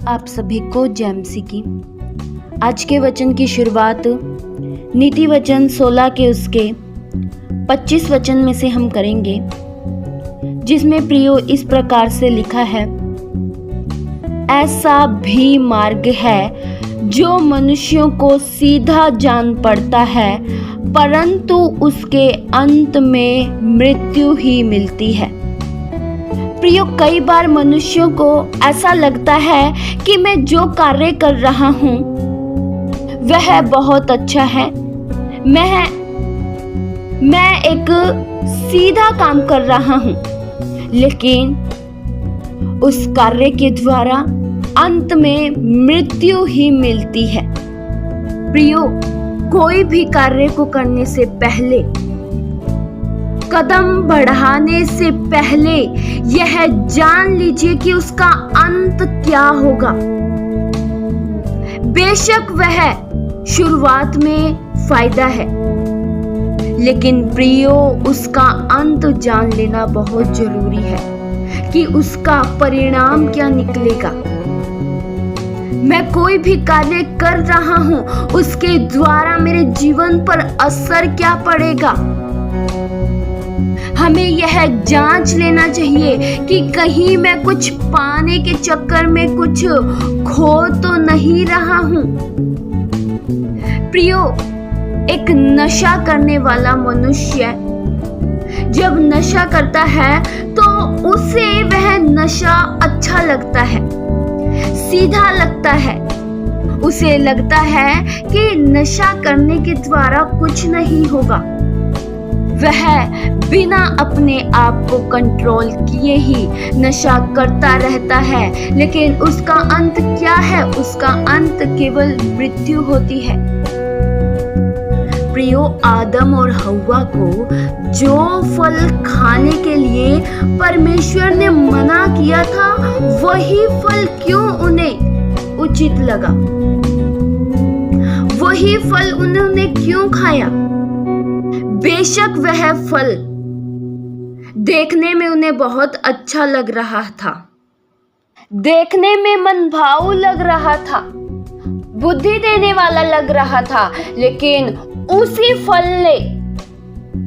आप सभी को जैमसी की आज के वचन की शुरुआत नीति वचन 16 के उसके 25 वचन में से हम करेंगे, जिसमें प्रियो इस प्रकार से लिखा है। ऐसा भी मार्ग है जो मनुष्यों को सीधा जान पड़ता है, परंतु उसके अंत में मृत्यु ही मिलती है। प्रियो, कई बार मनुष्यों को ऐसा लगता है कि मैं जो कार्य कर रहा हूँ वह बहुत अच्छा है, मैं एक सीधा काम कर रहा हूँ, लेकिन उस कार्य के द्वारा अंत में मृत्यु ही मिलती है। प्रियो, कोई भी कार्य को करने से पहले, कदम बढ़ाने से पहले यह जान लीजिए कि उसका अंत क्या होगा। बेशक वह शुरुआत में फायदा है, लेकिन प्रियो उसका अंत जान लेना बहुत जरूरी है कि उसका परिणाम क्या निकलेगा। मैं कोई भी कार्य कर रहा हूं, उसके द्वारा मेरे जीवन पर असर क्या पड़ेगा। हमें यह जांच लेना चाहिए कि कहीं मैं कुछ पाने के चक्कर में कुछ खो तो नहीं रहा हूं। प्रियो, एक नशा करने वाला मनुष्य जब नशा करता है तो उसे वह नशा अच्छा लगता है, सीधा लगता है। उसे लगता है कि नशा करने के द्वारा कुछ नहीं होगा। वह बिना अपने आप को कंट्रोल किए ही नशा करता रहता है, लेकिन उसका अंत क्या है? उसका अंत केवल मृत्यु होती है। प्रियो, आदम और हव्वा को जो फल खाने के लिए परमेश्वर ने मना किया था, वही फल क्यों उन्हें उचित लगा? वही फल उन्होंने क्यों खाया? बेशक वह फल देखने में उन्हें बहुत अच्छा लग रहा था, देखने में मनभाऊ लग रहा था, बुद्धि देने वाला लग रहा था, लेकिन उसी फल ने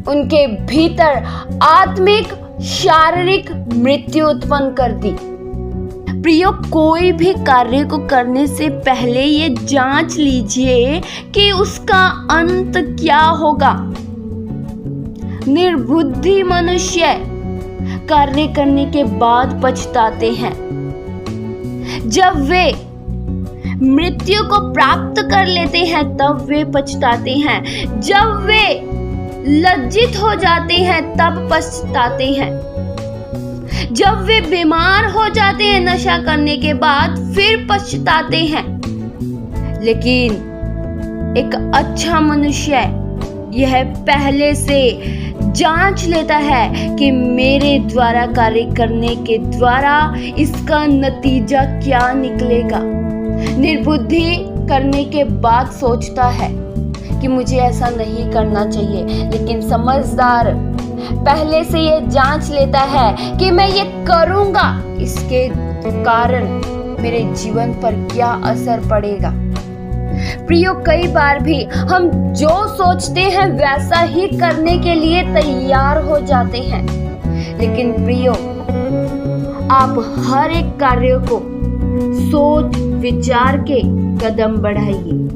उनके भीतर आत्मिक शारीरिक मृत्यु उत्पन्न कर दी। प्रियो, कोई भी कार्य को करने से पहले ये जांच लीजिए कि उसका अंत क्या होगा। निर्बुद्धि मनुष्य कार्य करने के बाद पछताते हैं। जब वे मृत्यु को प्राप्त कर लेते हैं तब वे पछताते हैं। जब वे लज्जित हो जाते हैं तब पछताते हैं। जब वे बीमार हो जाते हैं नशा करने के बाद फिर पछताते हैं। लेकिन एक अच्छा मनुष्य यह पहले से जांच लेता है कि मेरे द्वारा कार्य करने के द्वारा इसका नतीजा क्या निकलेगा। निर्बुद्धि करने के बाद सोचता है कि मुझे ऐसा नहीं करना चाहिए, लेकिन समझदार पहले से ये जांच लेता है कि मैं ये करूंगा, इसके कारण मेरे जीवन पर क्या असर पड़ेगा। प्रियो, कई बार भी हम जो सोचते हैं वैसा ही करने के लिए तैयार हो जाते हैं, लेकिन प्रियो, आप हर एक कार्य को सोच विचार के कदम बढ़ाइए,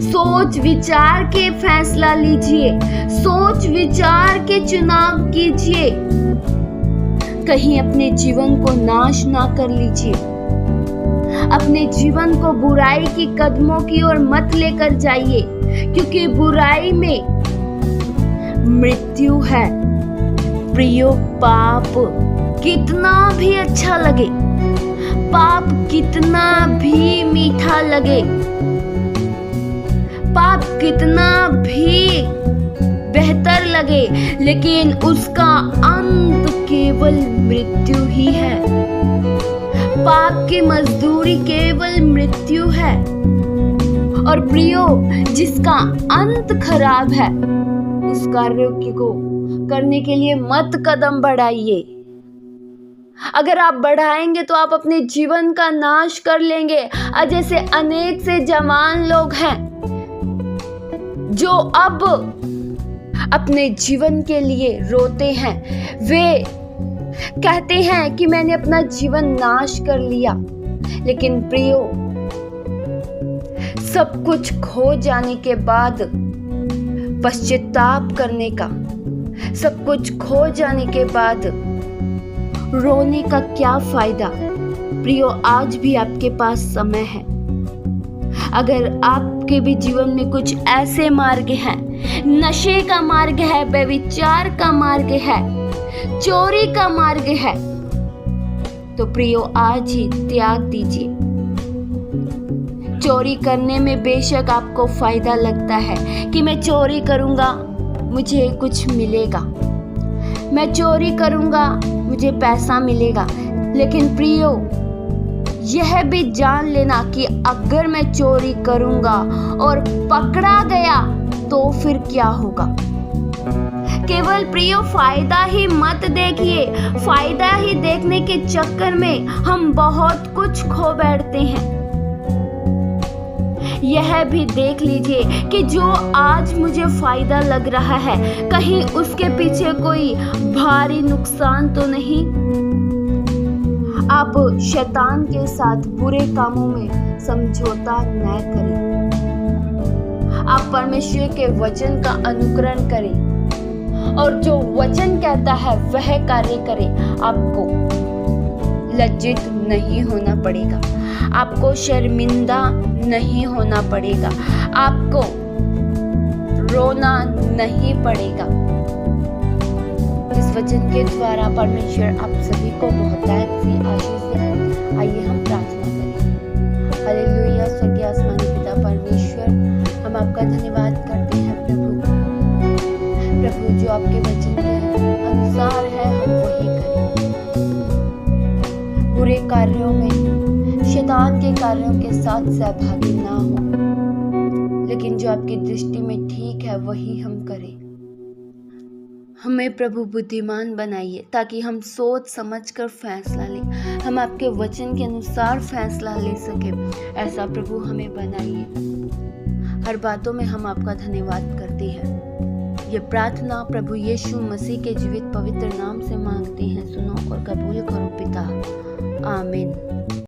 सोच विचार के फैसला लीजिए, सोच विचार के चुनाव कीजिए। कहीं अपने जीवन को नाश ना कर लीजिए। अपने जीवन को बुराई की कदमों की ओर मत लेकर जाइए, क्योंकि बुराई में मृत्यु है। प्रियो, पाप कितना भी अच्छा लगे, पाप कितना भी मीठा लगे, पाप कितना भी बेहतर लगे, लेकिन उसका अंत केवल मृत्यु ही है। पाप की मजदूरी केवल मृत्यु है। और प्रियो, जिसका अंत खराब है उस कार्य को करने के लिए मत कदम बढ़ाइए। अगर आप बढ़ाएंगे तो आप अपने जीवन का नाश कर लेंगे। जैसे अनेक से जवान लोग हैं जो अब अपने जीवन के लिए रोते हैं। वे कहते हैं कि मैंने अपना जीवन नाश कर लिया। लेकिन प्रियो, सब कुछ खो जाने के बाद पश्चाताप करने का, सब कुछ खो जाने के बाद रोने का क्या फायदा। प्रियो, आज भी आपके पास समय है। अगर आपके भी जीवन में कुछ ऐसे मार्ग हैं, नशे का मार्ग है, व्यभिचार का मार्ग है, चोरी का मार्ग है, तो प्रियो आज ही त्याग दीजिए। चोरी करने में बेशक आपको फायदा लगता है कि मैं चोरी करूंगा मुझे कुछ मिलेगा, मैं चोरी करूंगा मुझे पैसा मिलेगा। लेकिन प्रियो, यह भी जान लेना कि अगर मैं चोरी करूंगा और पकड़ा गया तो फिर क्या होगा। केवल प्रियो फायदा ही मत देखिए। फायदा ही देखने के चक्कर में हम बहुत कुछ खो बैठते हैं। यह भी देख लीजिए कि जो आज मुझे फायदा लग रहा है, कहीं उसके पीछे कोई भारी नुकसान तो नहीं। आप शैतान के साथ बुरे कामों में समझौता न करें। आप परमेश्वर के वचन का अनुकरण करें और जो वचन कहता है वह कार्य करें। आपको लज्जित नहीं होना पड़ेगा, आपको शर्मिंदा नहीं होना पड़ेगा, आपको रोना नहीं पड़ेगा। इस वचन के द्वारा परमेश्वर आप सभी को बहुतायत सी आशीष दे। आइए हम प्रार्थना करें। हालेलुया। स्वर्गीय आसमानी पिता परमेश्वर, हम आपका धन्यवाद करते हैं प्रभु, जो आपके वचन के अनुसार है हम वही करें। बुरे कार्यों में, शैतान के कार्यों के साथ सहभागी ना हो, लेकिन जो आपकी दृष्टि में ठीक है वही हम करें। हमें प्रभु बुद्धिमान बनाइए ताकि हम सोच समझ कर फैसला लें, हम आपके वचन के अनुसार फैसला ले सके। ऐसा प्रभु हमें बनाइए। हर बातों में हम आपका धन्यवाद करते हैं। ये प्रार्थना प्रभु यीशु मसीह के जीवित पवित्र नाम से मांगते हैं। सुनो और कबूल करो पिता। आमीन।